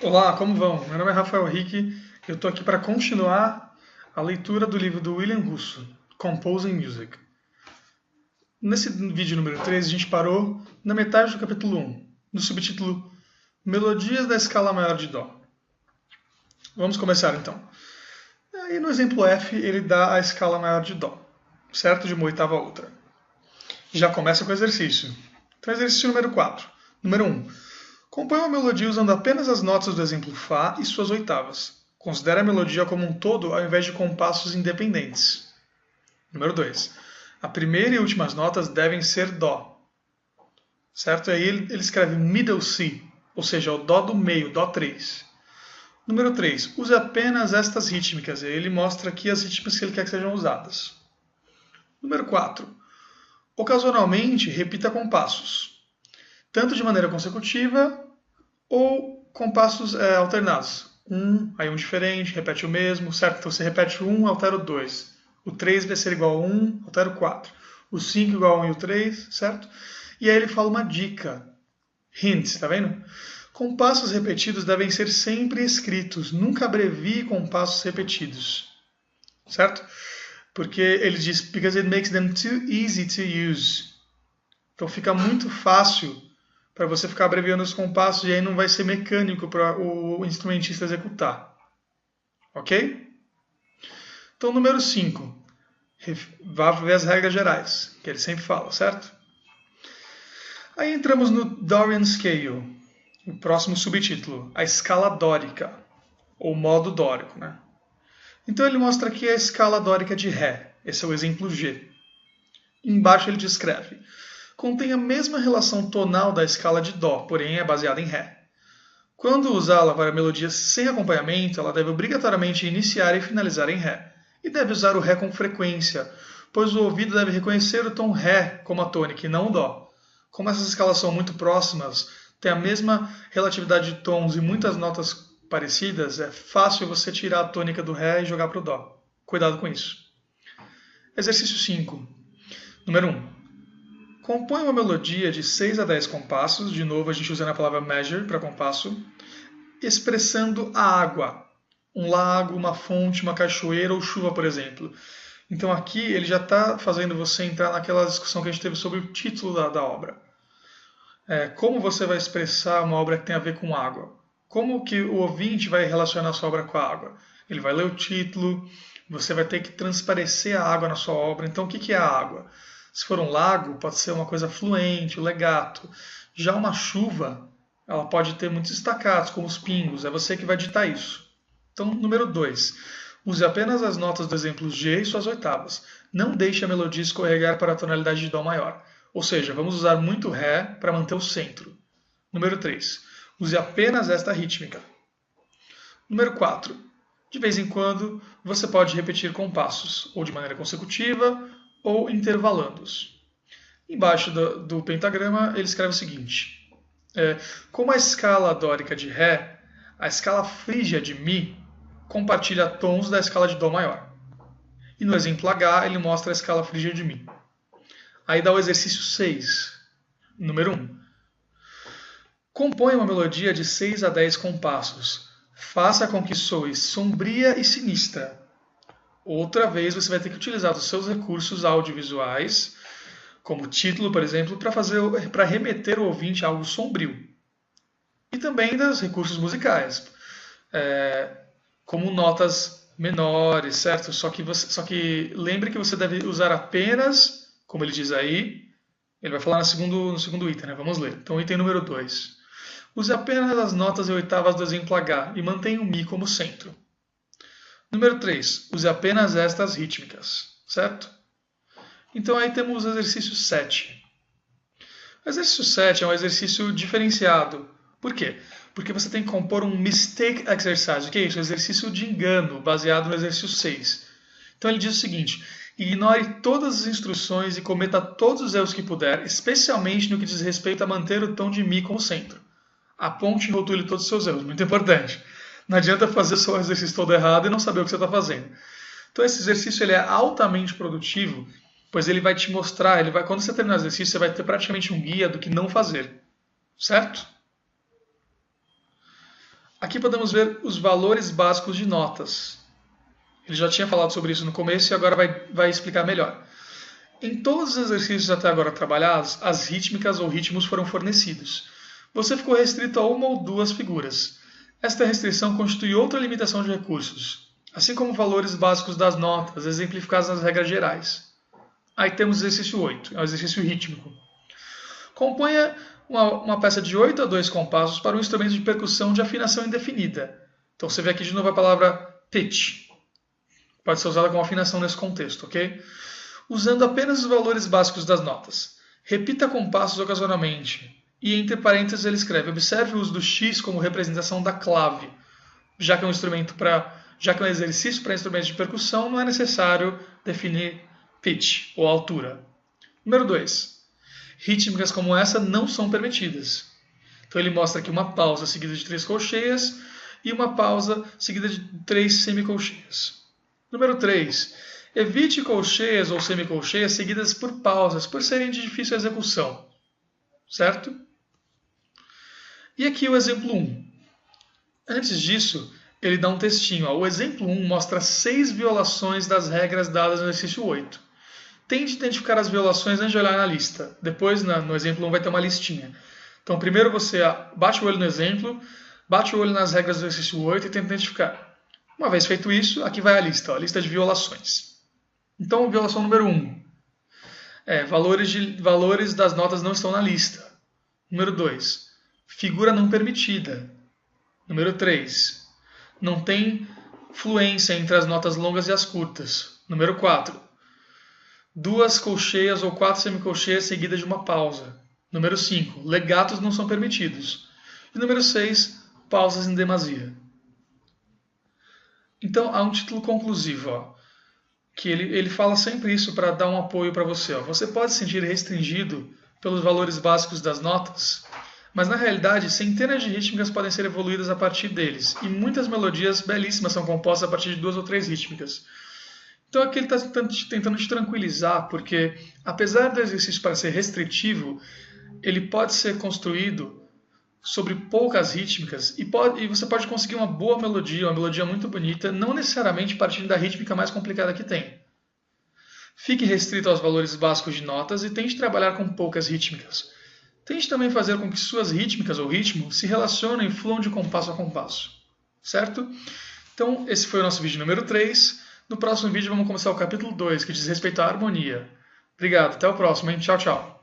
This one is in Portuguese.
Olá, como vão? Meu nome é Rafael Rick. Eu estou aqui para continuar a leitura do livro do William Russo, Composing Music. Nesse vídeo número 3, a gente parou na metade do capítulo 1, no subtítulo Melodias da escala maior de Dó. Vamos começar então. Aí no exemplo F, ele dá a escala maior de Dó, certo? De uma oitava a outra. Já começa com o exercício. Então, exercício número 4. Número 1. Compõe uma melodia usando apenas as notas do exemplo Fá e suas oitavas. Considere a melodia como um todo ao invés de compassos independentes. Número 2. A primeira e últimas notas devem ser Dó. Certo? Aí ele escreve middle C, ou seja, o Dó do meio, Dó 3. Número 3. Use apenas estas rítmicas. E aí ele mostra aqui as rítmicas que ele quer que sejam usadas. Número 4. Ocasionalmente, repita compassos, tanto de maneira consecutiva ou compassos alternados. Aí um diferente, repete o mesmo, certo? Então você repete o 1, altera o 2. O 3 vai ser igual a 1, altera o 4. O 5 igual a 1 e o 3, certo? E aí ele fala uma dica. Hint, tá vendo? Compassos repetidos devem ser sempre escritos. Nunca abrevie compassos repetidos. Certo? Porque ele diz, because it makes them too easy to use. Então fica muito fácil para você ficar abreviando os compassos e aí não vai ser mecânico para o instrumentista executar. Ok? Então, número 5. Vá ver as regras gerais, que ele sempre fala, certo? Aí entramos no Dorian Scale, o próximo subtítulo, a escala dórica, ou modo dórico, né? Então ele mostra aqui a escala dórica de Ré. Esse é o exemplo G. Embaixo ele descreve: contém a mesma relação tonal da escala de Dó, porém é baseada em Ré. Quando usá-la para melodias sem acompanhamento, ela deve obrigatoriamente iniciar e finalizar em Ré. E deve usar o Ré com frequência, pois o ouvido deve reconhecer o tom Ré como a tônica e não o Dó. Como essas escalas são muito próximas, têm a mesma relatividade de tons e muitas notas parecidas, é fácil você tirar a tônica do Ré e jogar para o Dó. Cuidado com isso. Exercício 5. Número 1. Compõe uma melodia de 6 a 10 compassos, de novo a gente usa a palavra measure para compasso, expressando a água, um lago, uma fonte, uma cachoeira ou chuva, por exemplo. Então aqui ele já está fazendo você entrar naquela discussão que a gente teve sobre o título da obra. Como você vai expressar uma obra que tem a ver com água? Como que o ouvinte vai relacionar a sua obra com a água? Ele vai ler o título, você vai ter que transparecer a água na sua obra. Então o que é a água? Se for um lago, pode ser uma coisa fluente, o legato. Já uma chuva, ela pode ter muitos estacatos, como os pingos. É você que vai ditar isso. Então, número 2. Use apenas as notas do exemplo G e suas oitavas. Não deixe a melodia escorregar para a tonalidade de Dó maior. Ou seja, vamos usar muito Ré para manter o centro. Número 3. Use apenas esta rítmica. Número 4. De vez em quando, você pode repetir compassos, ou de maneira consecutiva, ou intervalando-os. Embaixo do pentagrama, ele escreve o seguinte: como a escala dórica de Ré, a escala frígia de Mi compartilha tons da escala de Dó maior. E no exemplo H, ele mostra a escala frígia de Mi. Aí dá o exercício 6. Número 1. Compõe uma melodia de 6 a 10 compassos. Faça com que soe sombria e sinistra. Outra vez você vai ter que utilizar os seus recursos audiovisuais, como título, por exemplo, para remeter o ouvinte a algo sombrio. E também dos recursos musicais, como notas menores, certo? Só que lembre que você deve usar apenas, como ele diz aí, ele vai falar no segundo item, né? Vamos ler. Então, item número 2. Use apenas as notas e oitavas do exemplo H e mantenha o Mi como centro. Número 3. Use apenas estas rítmicas, certo? Então aí temos o exercício 7. O exercício 7 é um exercício diferenciado. Por quê? Porque você tem que compor um mistake exercise. O que é isso? Um exercício de engano, baseado no exercício 6. Então ele diz o seguinte: ignore todas as instruções e cometa todos os erros que puder, especialmente no que diz respeito a manter o tom de Mi como centro. Aponte e rotule todos os seus erros. Muito importante. Não adianta fazer só o exercício todo errado e não saber o que você está fazendo. Então esse exercício ele é altamente produtivo, pois ele vai te mostrar, quando você terminar o exercício, você vai ter praticamente um guia do que não fazer. Certo? Aqui podemos ver os valores básicos de notas. Ele já tinha falado sobre isso no começo e agora vai explicar melhor. Em todos os exercícios até agora trabalhados, as rítmicas ou ritmos foram fornecidos. Você ficou restrito a uma ou duas figuras. Esta restrição constitui outra limitação de recursos, assim como valores básicos das notas, exemplificados nas regras gerais. Aí temos o exercício 8, é o exercício rítmico. Componha uma peça de 8 a 2 compassos para um instrumento de percussão de afinação indefinida. Então você vê aqui de novo a palavra pitch. Pode ser usada como afinação nesse contexto, ok? Usando apenas os valores básicos das notas. Repita compassos ocasionalmente. E entre parênteses ele escreve: observe o uso do X como representação da clave. Já que é um exercício para instrumentos de percussão, não é necessário definir pitch ou altura. Número 2. Rítmicas como essa não são permitidas. Então ele mostra aqui uma pausa seguida de 3 colcheias e uma pausa seguida de 3 semicolcheias. Número 3. Evite colcheias ou semicolcheias seguidas por pausas, por serem de difícil execução. Certo? E aqui o exemplo 1. Antes disso, ele dá um textinho. O exemplo 1 mostra 6 violações das regras dadas no exercício 8. Tente identificar as violações antes de olhar na lista. Depois, no exemplo 1, vai ter uma listinha. Então, primeiro você bate o olho no exemplo, bate o olho nas regras do exercício 8 e tenta identificar. Uma vez feito isso, aqui vai a lista de violações. Então, violação número 1. Valores das notas não estão na lista. Número 2. Figura não permitida. Número 3. Não tem fluência entre as notas longas e as curtas. Número 4. 2 colcheias ou 4 semicolcheias seguidas de uma pausa. Número 5. Legatos não são permitidos. E número 6. Pausas em demasia. Então, há um título conclusivo, que ele fala sempre isso para dar um apoio para você. Você pode se sentir restringido pelos valores básicos das notas, mas na realidade centenas de rítmicas podem ser evoluídas a partir deles, e muitas melodias belíssimas são compostas a partir de 2 ou 3 rítmicas. Então aqui ele está tentando te tranquilizar, porque apesar do exercício parecer restritivo, ele pode ser construído sobre poucas rítmicas e você pode conseguir uma boa melodia, uma melodia muito bonita, não necessariamente partindo da rítmica mais complicada que tem. Fique restrito aos valores básicos de notas e tente trabalhar com poucas rítmicas. Tente também fazer com que suas rítmicas ou ritmo se relacionem e fluam de compasso a compasso. Certo? Então esse foi o nosso vídeo número 3. No próximo vídeo vamos começar o capítulo 2, que diz respeito à harmonia. Obrigado, até o próximo, hein? Tchau, tchau.